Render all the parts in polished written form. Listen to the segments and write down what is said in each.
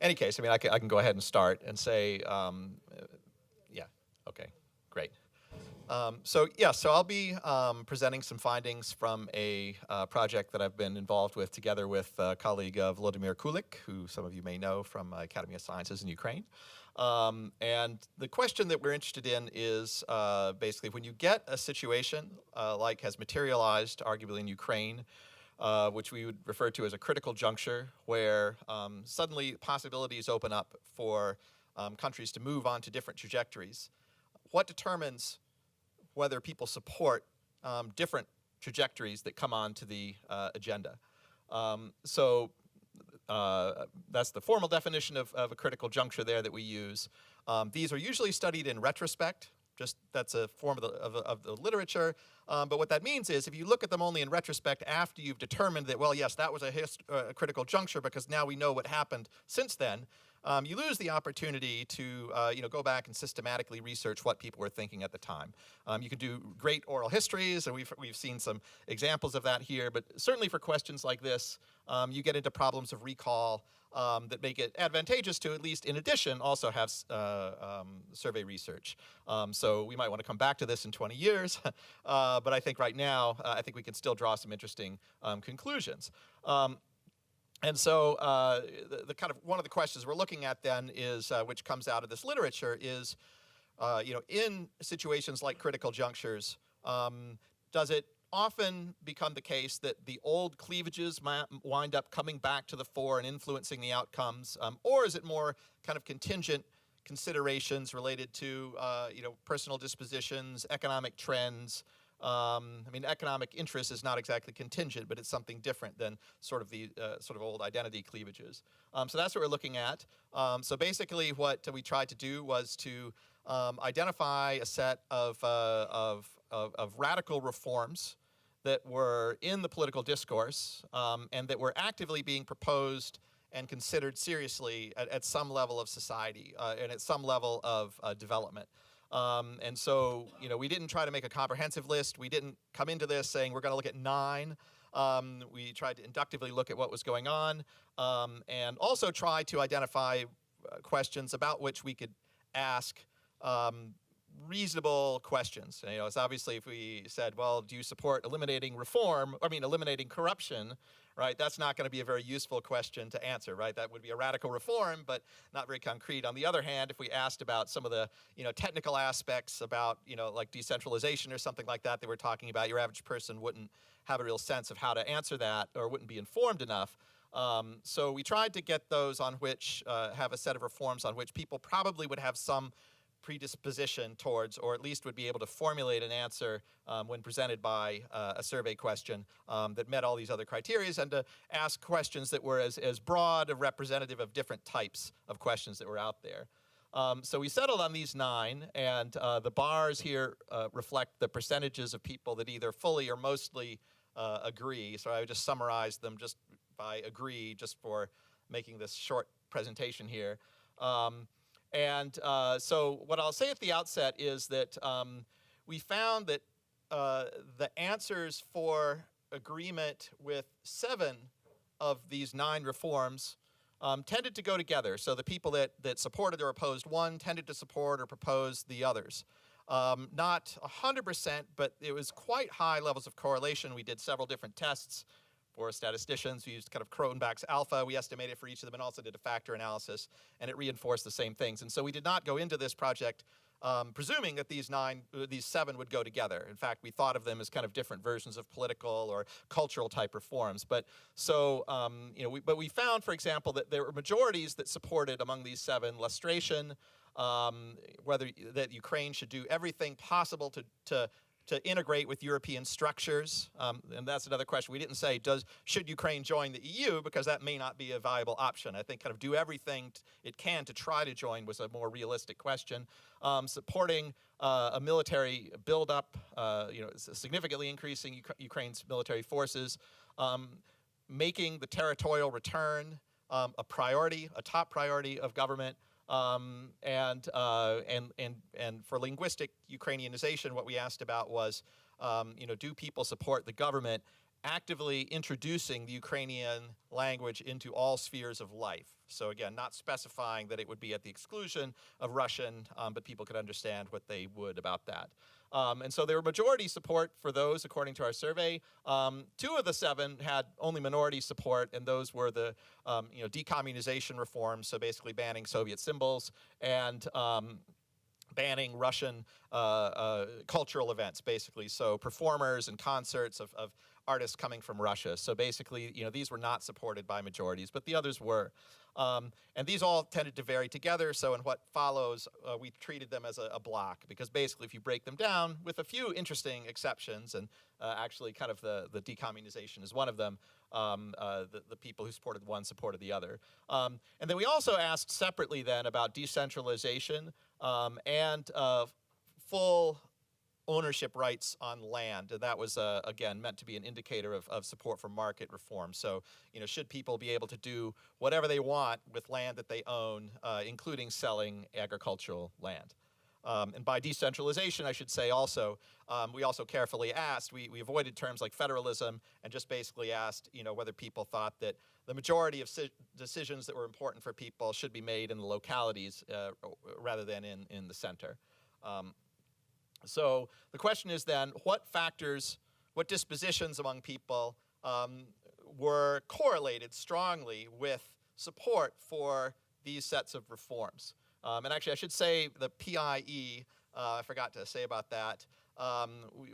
any case, I mean, I can go ahead and start and say, yeah, okay, great. So I'll be presenting some findings from a project that I've been involved with together with a colleague Volodymyr Kulik, who some of you may know from Academy of Sciences in Ukraine. And the question that we're interested in is basically when you get a situation like has materialized arguably in Ukraine, which we would refer to as a critical juncture, where suddenly possibilities open up for countries to move on to different trajectories. What determines whether people support different trajectories that come onto the agenda? That's the formal definition of a critical juncture there that we use. These are usually studied in retrospect. Just that's a form of the literature. But what that means is if you look at them only in retrospect after you've determined that, well, yes, that was a critical juncture because now we know what happened since then, you lose the opportunity to go back and systematically research what people were thinking at the time. You can do great oral histories, and we've seen some examples of that here, but certainly for questions like this, you get into problems of recall that make it advantageous to, at least in addition, also have survey research. So we might want to come back to this in 20 years, but I think right now, I think we can still draw some interesting conclusions. And so the kind of one of the questions we're looking at then is, which comes out of this literature, is, in situations like critical junctures, does it often become the case that the old cleavages wind up coming back to the fore and influencing the outcomes, or is it more kind of contingent considerations related to personal dispositions, economic trends? I mean, economic interest is not exactly contingent, but it's something different than sort of the sort of old identity cleavages. So that's what we're looking at. So basically, what we tried to do was to identify a set of radical reforms that were in the political discourse and that were actively being proposed and considered seriously at some level of society and at some level of development. And so, we didn't try to make a comprehensive list. We didn't come into this saying we're going to look at 9. We tried to inductively look at what was going on and also try to identify questions about which we could ask reasonable questions. It's obviously if we said, well, do you support eliminating eliminating corruption, right? That's not going to be a very useful question to answer, right? That would be a radical reform, but not very concrete. On the other hand, if we asked about some of the, technical aspects about, like decentralization or something like that we're talking about, your average person wouldn't have a real sense of how to answer that or wouldn't be informed enough. So we tried to get those on which have a set of reforms on which people probably would have some predisposition towards, or at least would be able to formulate an answer when presented by a survey question that met all these other criteria, and to ask questions that were as broad and representative of different types of questions that were out there. So we settled on these 9, and the bars here reflect the percentages of people that either fully or mostly agree. So I would just summarize them just by agree, just for making this short presentation here. So what I'll say at the outset is that we found that the answers for agreement with 7 of these 9 reforms tended to go together. So the people that supported or opposed one tended to support or propose the others. Not 100%, but it was quite high levels of correlation. We did several different tests for statisticians. We used kind of Cronbach's alpha. We estimated for each of them and also did a factor analysis, and it reinforced the same things. And so we did not go into this project presuming that these 7 would go together. In fact, we thought of them as kind of different versions of political or cultural type reforms. But so, but we found, for example, that there were majorities that supported among these 7 lustration, that Ukraine should do everything possible to integrate with European structures, and that's another question. We didn't say, should Ukraine join the EU, because that may not be a viable option. I think kind of do everything it can to try to join was a more realistic question. Supporting a military buildup, significantly increasing Ukraine's military forces, making the territorial return a priority, a top priority of government. And for linguistic Ukrainianization, what we asked about was, do people support the government actively introducing the Ukrainian language into all spheres of life. So again, not specifying that it would be at the exclusion of Russian, but people could understand what they would about that. And so there were majority support for those, according to our survey. 2 of the 7 had only minority support, and those were the decommunization reforms, so basically banning Soviet symbols, and banning Russian cultural events, basically. So performers and concerts of artists coming from Russia. So basically, these were not supported by majorities, but the others were. And these all tended to vary together. So in what follows, we treated them as a block, because basically if you break them down, with a few interesting exceptions, and actually kind of the decommunization is one of them, the people who supported one supported the other. And then we also asked separately then about decentralization and full ownership rights on land, and that was again meant to be an indicator of support for market reform. So, should people be able to do whatever they want with land that they own, including selling agricultural land? And by decentralization, I should say also, we also carefully asked, we avoided terms like federalism, and just basically asked, whether people thought that the majority of decisions that were important for people should be made in the localities rather than in the center. So the question is then, what factors, what dispositions among people were correlated strongly with support for these sets of reforms? And actually, I should say the PIE, I forgot to say about that.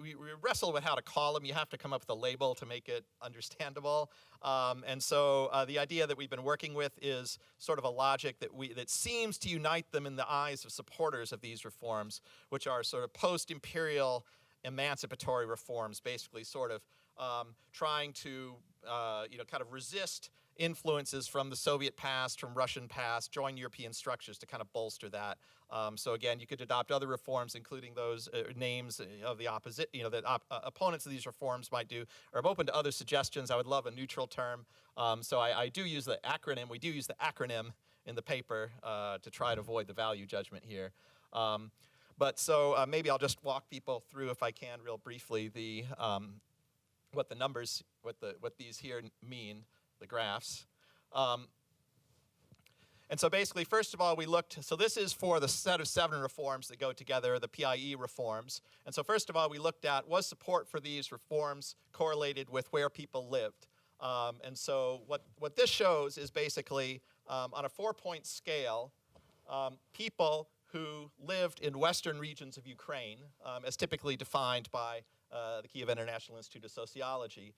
We wrestle with how to call them. You have to come up with a label to make it understandable. And so the idea that we've been working with is sort of a logic that seems to unite them in the eyes of supporters of these reforms, which are sort of post-imperial emancipatory reforms, basically sort of trying to kind of resist influences from the Soviet past, from Russian past, join European structures to kind of bolster that. So again, you could adopt other reforms, including those names of the opposite, that opponents of these reforms might do. Or I'm open to other suggestions. I would love a neutral term. So I do use the acronym. We do use the acronym in the paper to try to avoid the value judgment here. But so maybe I'll just walk people through, if I can, real briefly, what the numbers, what these here mean, the graphs. And so basically, first of all, we looked, so this is for the set of 7 reforms that go together, the PIE reforms. And so first of all, we looked at, was support for these reforms correlated with where people lived? And so what this shows is basically, on a 4-point scale, people who lived in western regions of Ukraine, as typically defined by the Kiev International Institute of Sociology,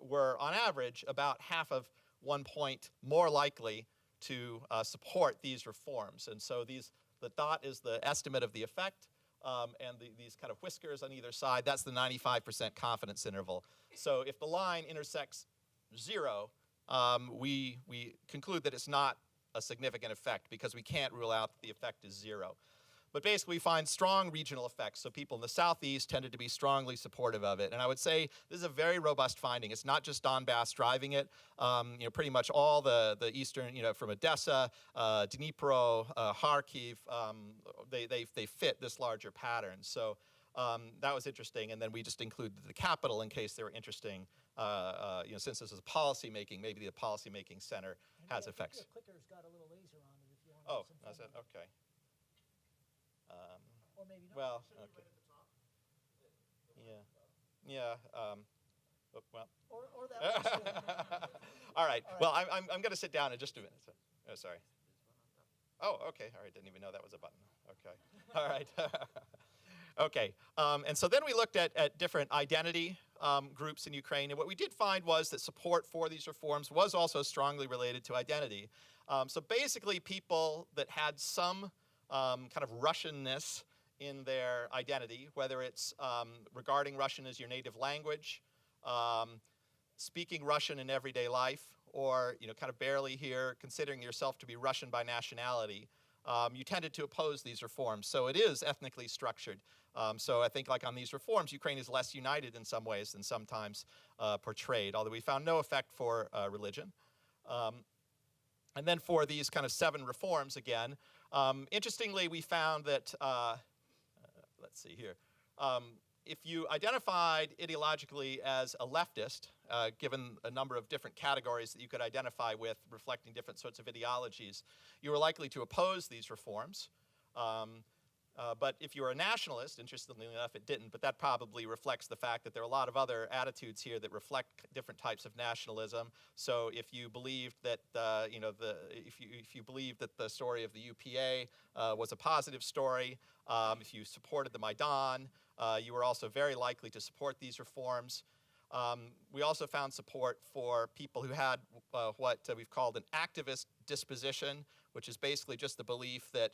were on average about half of 1 point more likely to support these reforms. And so the dot is the estimate of the effect, and these kind of whiskers on either side, that's the 95% confidence interval. So if the line intersects 0, we conclude that it's not a significant effect, because we can't rule out that the effect is 0. But basically, we find strong regional effects. So people in the southeast tended to be strongly supportive of it. And I would say this is a very robust finding. It's not just Donbass driving it. Pretty much all the eastern, from Odessa, Dnipro, Kharkiv, they fit this larger pattern. So that was interesting. And then we just included the capital in case they were interesting. Since this is policy making, maybe the policy making center has effects. Your clicker's got a little laser on it if you want to. Oh, that's it. Okay. Or maybe not. Well, okay. Yeah. Well. Or that. All right. Well, I'm going to sit down in just a minute. So, sorry. Oh, okay. All right. Didn't even know that was a button. Okay. All right. Okay. And so then we looked at different identity groups in Ukraine, and what we did find was that support for these reforms was also strongly related to identity. So basically, people that had some kind of Russianness in their identity, whether it's regarding Russian as your native language, speaking Russian in everyday life, or kind of barely here, considering yourself to be Russian by nationality, you tended to oppose these reforms. So it is ethnically structured. So I think like on these reforms, Ukraine is less united in some ways than sometimes portrayed, although we found no effect for religion. And then for these kind of 7 reforms again, interestingly, we found that, let's see here, if you identified ideologically as a leftist, given a number of different categories that you could identify with reflecting different sorts of ideologies, you were likely to oppose these reforms. But if you were a nationalist, interestingly enough, it didn't, but that probably reflects the fact that there are a lot of other attitudes here that reflect different types of nationalism. So if you believed that, if you believed that the story of the UPA was a positive story, if you supported the Maidan, you were also very likely to support these reforms. We also found support for people who had what we've called an activist disposition, which is basically just the belief that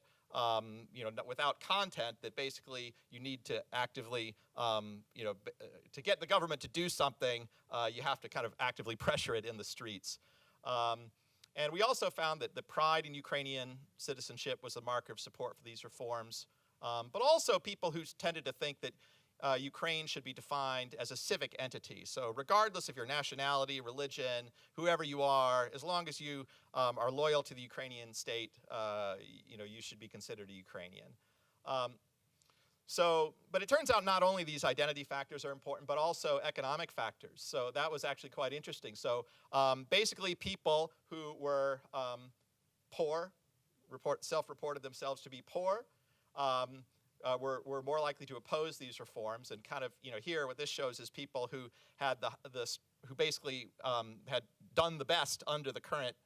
without content, that basically you need to actively, to get the government to do something, you have to kind of actively pressure it in the streets. And we also found that the pride in Ukrainian citizenship was a marker of support for these reforms, but also people who tended to think that Ukraine should be defined as a civic entity. So regardless of your nationality, religion, whoever you are, as long as you are loyal to the Ukrainian state, you should be considered a Ukrainian. But it turns out not only these identity factors are important, but also economic factors. So that was actually quite interesting. So basically people who were poor, self-reported themselves to be poor, were more likely to oppose these reforms, and kind of, here what this shows is people who had who basically had done the best under the current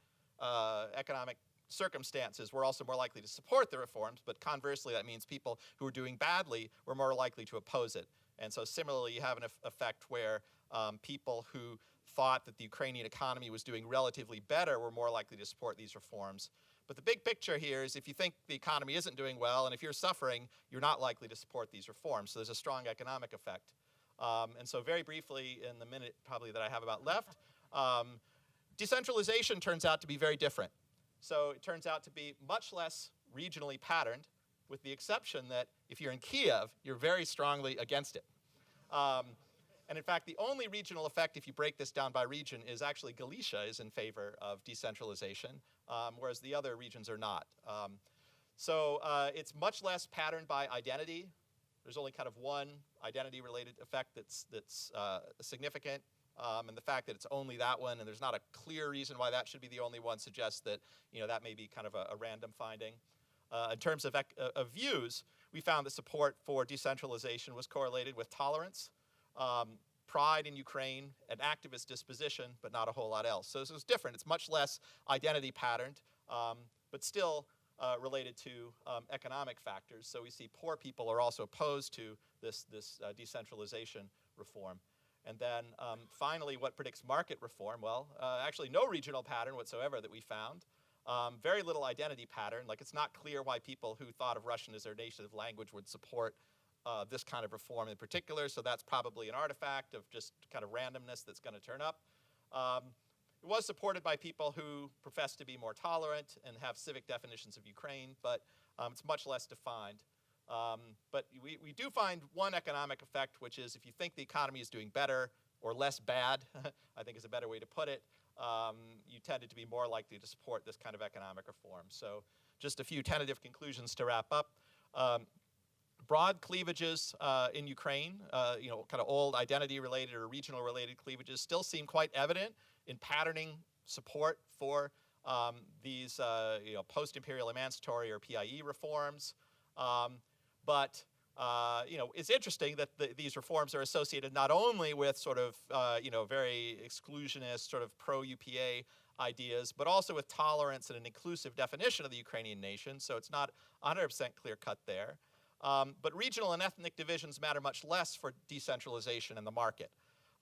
economic circumstances were also more likely to support the reforms, but conversely that means people who were doing badly were more likely to oppose it. And so similarly you have an effect where people who thought that the Ukrainian economy was doing relatively better were more likely to support these reforms. But the big picture here is if you think the economy isn't doing well and if you're suffering, you're not likely to support these reforms. So there's a strong economic effect. And so very briefly, in the minute probably that I have about left, decentralization turns out to be very different. So it turns out to be much less regionally patterned, with the exception that if you're in Kiev, you're very strongly against it. And in fact, the only regional effect, if you break this down by region, is actually Galicia is in favor of decentralization, whereas the other regions are not. So it's much less patterned by identity. There's only kind of one identity-related effect that's significant, and the fact that it's only that one, and there's not a clear reason why that should be the only one, suggests that that may be kind of a random finding. In terms of views, we found that support for decentralization was correlated with tolerance, pride in Ukraine, an activist disposition, but not a whole lot else. So this is different. It's much less identity patterned, but still related to economic factors. So we see poor people are also opposed to this decentralization reform. And then finally, what predicts market reform? Well, actually no regional pattern whatsoever that we found. Very little identity pattern. Like, it's not clear why people who thought of Russian as their native language would support this kind of reform in particular, so that's probably an artifact of just kind of randomness that's going to turn up. It was supported by people who profess to be more tolerant and have civic definitions of Ukraine, but it's much less defined. But we do find one economic effect, which is if you think the economy is doing better or less bad, I think is a better way to put it, you tended to be more likely to support this kind of economic reform. So just a few tentative conclusions to wrap up. Broad cleavages in Ukraine, kind of old identity-related or regional-related cleavages still seem quite evident in patterning support for these post-imperial emancipatory or PIE reforms. But it's interesting that these reforms are associated not only with sort of very exclusionist, sort of pro-UPA ideas, but also with tolerance and an inclusive definition of the Ukrainian nation. So it's not 100% clear-cut there. But regional and ethnic divisions matter much less for decentralization in the market.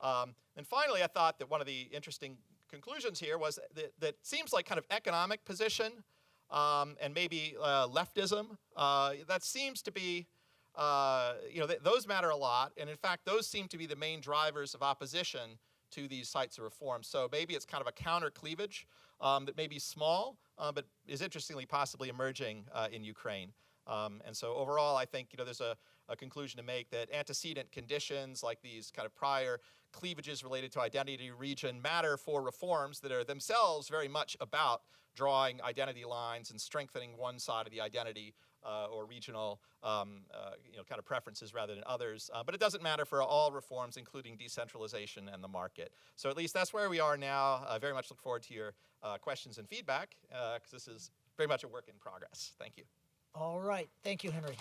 And finally, I thought that one of the interesting conclusions here was that it seems like kind of economic position and maybe leftism, that seems to be, those matter a lot. And in fact, those seem to be the main drivers of opposition to these types of reforms. So maybe it's kind of a counter cleavage that may be small, but is interestingly possibly emerging in Ukraine. And so overall, I think there's a conclusion to make that antecedent conditions like these kind of prior cleavages related to identity region matter for reforms that are themselves very much about drawing identity lines and strengthening one side of the identity or regional kind of preferences rather than others. But it doesn't matter for all reforms, including decentralization and the market. So at least that's where we are now. I very much look forward to your questions and feedback, because this is very much a work in progress. Thank you. All right. Thank you, Henry.